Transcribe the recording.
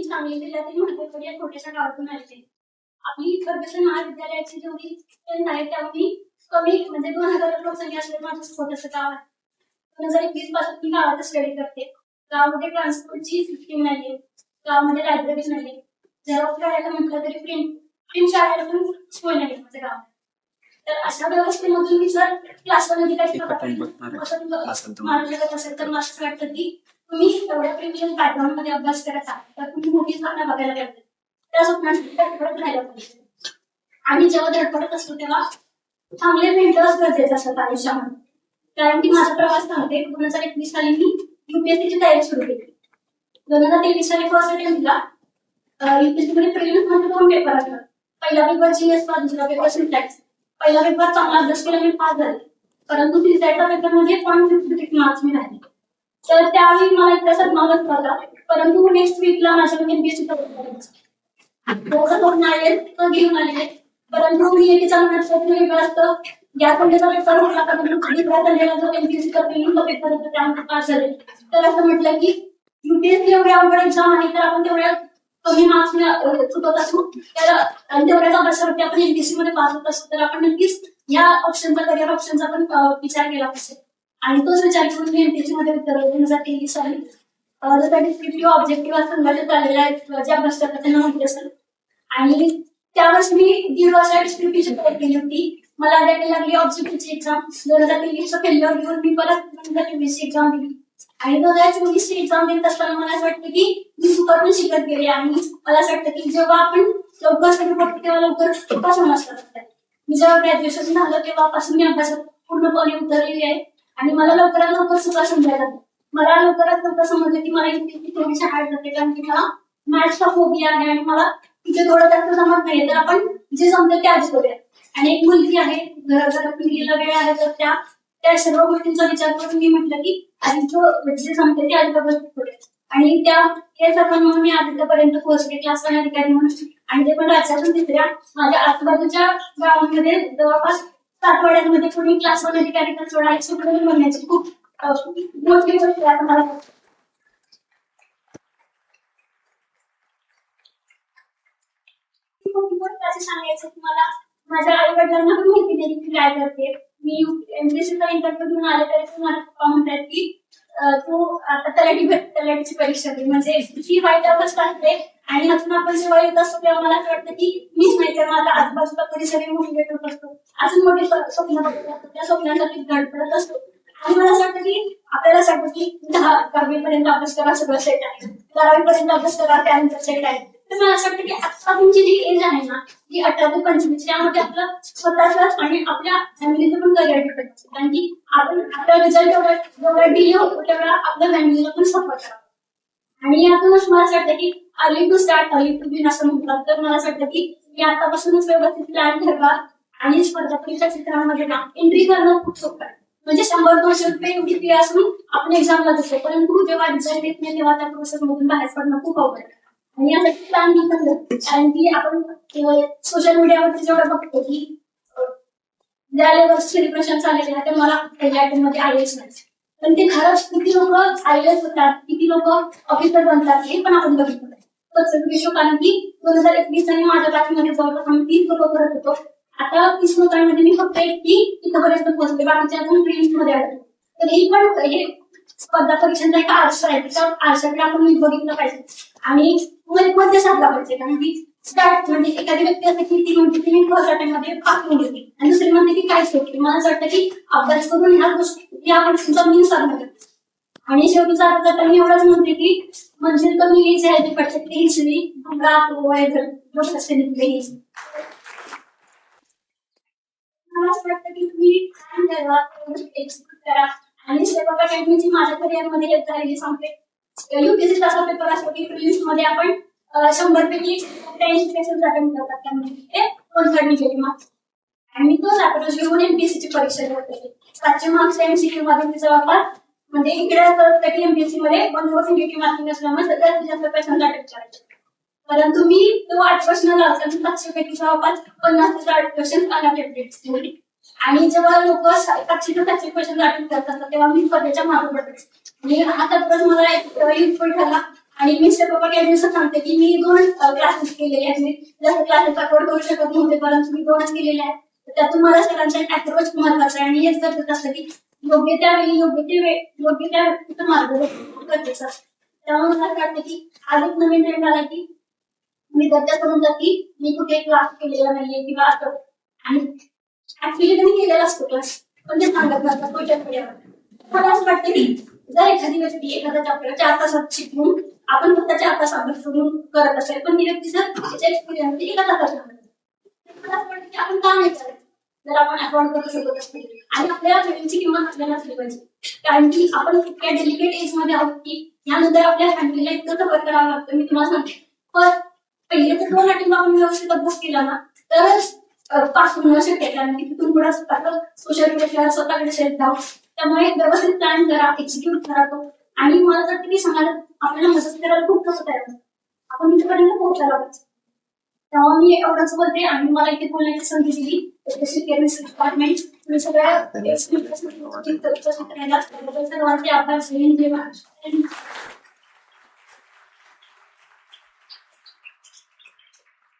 सांगली जिल्ह्यातील महत्त्वपूर्ण या छोट्याशा गावातून आले. आपली फर्ग्युसन महाविद्यालयाची जेवढी स्ट्रेंथ आहे तेवढी कमी म्हणजे 2000 लोकसंख्या असलेलं माझं छोटंसं गाव आहे. 2021 पासून मी गावात स्टडी करते. गावामध्ये ट्रान्सपोर्टची सिस्टीम नाहीये, गावामध्ये लायब्ररीज नाहीये, झेरॉक्स काढायला म्हटलं तरी प्रिंट प्रिंट काढायला पण सोय नाही माझ्या गावात. तर अशा व्यवस्थेमधून मी जर क्लासमध्ये काही मानू शकत असेल तर मला असं वाटतं की तुम्ही एवढ्या प्रिव्हिलेज बॅकग्राऊंड मध्ये अभ्यास करत आहात तर तुम्ही मोठी स्वप्न बघायला पाहिजे. त्या स्वप्नांसाठी धडपडत राहायला पाहिजे. आणि जेव्हा धडपडत असतो तेव्हा चांगले मेंटर्स गरजेचे असतात आयुष्यामध्ये. कारण की माझा प्रवास सांगते 2021 साली मी युपीएससीची तयारी सुरू केली. 2023 साली फर्स्ट अटेम्प्ट दिला. युपीएससी मध्ये प्रिलिम्स मध्ये 2 पेपर असतात. पहिला पेपर जीएस चा, दुसरा पेपर सिंटॅक्स. पहिला पेपर चांगला अभ्यास केला मी पास झाले, परंतु तिसऱ्या पेपरमध्ये 0.56 मार्क्स मी राहिले. तर त्यावेळी मला इतका सदमा बसला, परंतु नेक्स्ट वीकला माझ्याकडे एमपीएससी दोघं आले तर घेऊन आले. परंतु मी एकीचा मनात स्वप्न वेगळं असतं. या खंडेचा पेपर होता का जो एमपीएससी करतो पेपर होता त्यामध्ये पास झाले. तर असं म्हटलं की युपीएससी एवढ्या अवघड एक्झाम आहे तर आपण तेवढ्या कमी मार्क्स चुकत असू तर तेवढ्याच अभ्यासावरती आपण एमपीएससी मध्ये पास होत असतो तर आपण नक्कीच या ऑप्शनचा करिअर ऑप्शनचा पण विचार केला पाहिजे. आणि तोच विचार करून मी एमपीएससी मध्ये उत्तर 2023 साली जसा डिस्क्रिप्टिव्ह ऑब्जेक्टिव्ह संघटित झालेला आहे जे अभ्यास करतात त्यांना माहिती असेल. आणि त्यावेळेस मी 1.5 वर्ष डिस्क्रिप्टिव्हची तयारी केली होती. मला द्यायला लागली ऑब्जेक्टिव्हची एक्झाम. 2023 फेल्युअर घेऊन मी परत 2023 एक्झाम दिली. आणि 2024 एक्झाम देत असताना मला असं वाटतं की मी चुकून शिकत गेले. आणि मला असं वाटतं की जेव्हा आपण लवकर सुरू करतो तेव्हा लवकर चुका समजतात. मी जेव्हा ग्रॅज्युएशन झालं तेव्हापासून मी अभ्यासात पूर्णपणे उतरलेली आहे. आणि मला लवकरात लवकर चुका समजायला लागल्या. मला लवकरात लवकर समजलं की मला इतकी थोडीशी हार्ड जाते कारण की मला मॅथ्सचा फोबिया आहे आणि मला तिथे थोडं जास्त जमत नाहीये. तर आपण जे जमतं ते आधी करूया. आणि एक मुलगी आहे, जर मुलगीला वेळ आहे तर त्या सर्व गोष्टींचा विचार करून मी म्हटलं की आधी जे जमते ते आधी करूया. आणि हे सगळं म्हणून मी आतापर्यंत पोहोचले क्लास अधिकारी म्हणून. आणि ते पण राज्यातून तिसऱ्या माझ्या आजूबाजूच्या गावांमध्ये जवळपास 7 वाड्यांमध्ये कोणी क्लास अधिकारी तर सोडा सुटून बनण्याची खूप मोठी गोष्ट आहे मला. असं सांगायचं की मला माझ्या आई वडिलांना पण माहिती नाही की काय करते. मी एमपीएससीचा इंटरव्ह्यू घेऊन आले तरी माझे पप्पा म्हणतात की तू आता तलाठीची परीक्षा दे. म्हणजे ही वाईट अवस्था असते. आणि अजून आपण जेव्हा येत असतो तेव्हा मला असं वाटतं की मीच नाही तर माझा आजूबाजूला परिसर मोटिवेट होत असतो. अजून मोठी स्वप्न बघत असतो. त्या स्वप्नासाठी धडपडत असतो. आणि मला असं वाटतं की आपल्याला असं वाटतं की 10वी पर्यंत अभ्यास करा सगळं सेट आहे, 12वी पर्यंत अभ्यास करा त्यानंतर सेट आहे. तर मला असं वाटतं की आता तुमची जी एज आहे ना ती 18 ते 25 त्यामध्ये आपलं स्वतःच आणि आपल्या फॅमिलीचं पण करिअर डिपेंड असतं. कारण की आपण आपला रिझल्ट जेवढा डिले होतो तेवढा आपल्या फॅमिलीला पण सपोर्ट करावा. आणि यातूनच मला असं वाटतं की early to start early to bin असं म्हणतात. तर मला असं वाटतं की मी आतापासूनच व्यवस्थित प्लॅन ठरवा आणि स्पर्धा परीक्षा क्षेत्रामध्ये ना एंट्री करणं खूप सोपं आहे. म्हणजे 100-200 रुपये एवढी फी असून आपण एक्झामला देतो, परंतु जेव्हा रिझल्ट येत नाही तेव्हा त्या प्रोसेसमधून बाहेर पडणं खूप अवघड आहे. आणि यासाठी प्लॅन मी करतो. कारण की आपण सोशल मीडियावरती जेवढं बघतो की ज्या लेवल सेलिब्रेशन चाललेले आहे तर मला पहिल्या आयटम मध्ये आयएस नाही. पण ते खरंच किती लोक आयएस होतात, किती लोक ऑफिसर बनतात हे पण आपण बघितलं. कारण की 2021 साली माझ्या बातमीमध्ये जवळपास आम्ही 30 लोक करत होतो. आता 30 लोकांमध्ये मी फक्त एकटी इथपर्यंत पोहोचले, बाकीच्या अजून प्रिलिम्स मध्ये आढळतो. तर ही पण हे स्पर्धा परीक्षांचा एक आरसा आहे. त्या आरशाकडे आपण बघितलं पाहिजे आणि मध्ये साधला पाहिजे. कारण की स्टार्ट म्हणजे एखादी व्यक्ती असते की ती म्हणते की मी फर्स्ट अटेम्प्टमध्ये पास होऊन गेली आणि दुसरी म्हणते की काहीच होते. मला असं वाटतं की अभ्यास करून या गोष्टींचा मी साधला. आणि शेवटी जाता मी एवढंच म्हणते की म्हणजे कमी एज आहे ते पडते हिस्ट्री मला असं वाटतं की तुम्ही करा. आणि सेवा अकॅडमीची माझ्या करिअरमध्ये हेल्प झालेली सांगते. युपीएससी असा पेपर असतो की प्रिलिम्स मध्ये आपण 100 पैकी 83 क्वेश्चन अटेम्प्ट करतात. त्यामध्ये 130 मार्क्स. आणि तोच आपण घेऊन एमपीएससीची परीक्षा देते. 700 मार्क्स एमसीक्यू मध्ये जवळपास म्हणजे इकडे एमपीएससी मध्ये 140 मार्किंग असल्यामुळे सगळ्यात जास्त क्वेश्चन अटेम्प्ट करायचे. परंतु मी तो 8% लावला 700 पैकी जवळपास 50 ते 60 क्वेश्चन अनअटेम्प्टेड. आणि जेव्हा लोक 700 ते 700 क्वेश्चन अटेम्प्ट करतात तेव्हा मी स्पर्धेच्या मागे पडते. आणि आता परत मला एक युजफुल ठरला. आणि मिस्टर पप्पा कॅडमीचं सांगते की मी 2 क्लासेस केलेले आहेत. मी जसं क्लासेस अफोर्ड करू शकत नव्हते, परंतु मी 2च केलेले आहेत. तर त्यातून मला सरांचा अप्रोच महत्वाचा आहे आणि हेच गरजेचं असतं की योग्य त्यावेळी योग्य त्या व्यक्तीचं मार्गदर्शन गरजेचं असतं. त्यामुळे मला असं वाटतं की आज एक नवीन ट्रेंड आला की विद्यार्थी असं म्हणतात की मी कुठे क्लास केलेला नाहीये किंवा असं, आणि ऍक्च्युली त्यांनी केलेला असतो क्लास, पण ते सांगत नसतात सोशल मीडियावर. मला असं वाटतं की जर एखादी व्यक्ती एखादा चॅप्टर 4 तासात शिकवून आपण फक्त 4 तास अभ्यास करून करत असेल, पण ती व्यक्ती जर त्याचा एक्सपिरियन्स 1 तासात करत असेल, तर मला असं वाटतं की आपण का नाही करत जर आपण अफोर्ड करू शकत असतील. आणि आपल्या वेळेची किंमत आपल्याला असली पाहिजे, कारण की आपण इतक्या डेलिकेट एज मध्ये आहोत की यानंतर आपल्या फॅमिलीला इतकं सपोर्ट करावं लागतं. मी तुम्हाला सांगते, पण पहिले तर 2 अटेम्प्ट आपण व्यवस्थित अभ्यास केला ना तरच पास होणं शक्य आहे, कारण की तिथून पुढे सोशल मीडिया स्वतःकडे सेट डाऊन. त्यामुळे व्यवस्थित प्लॅन करा, एक्झिक्यूट करा तो. आणि मला वाटतं की समाजात आपल्याला मदत करायला खूप कसं तयार असतं, आपण तिथपर्यंत पोहोचायला पाहिजे. तेव्हा मी एवढंच बोलते आणि मला इथे बोलण्याची संधी दिली, स्पेशली केमिस्ट्री डिपार्टमेंट. तुम्ही सगळ्या सर्वांचे आभार.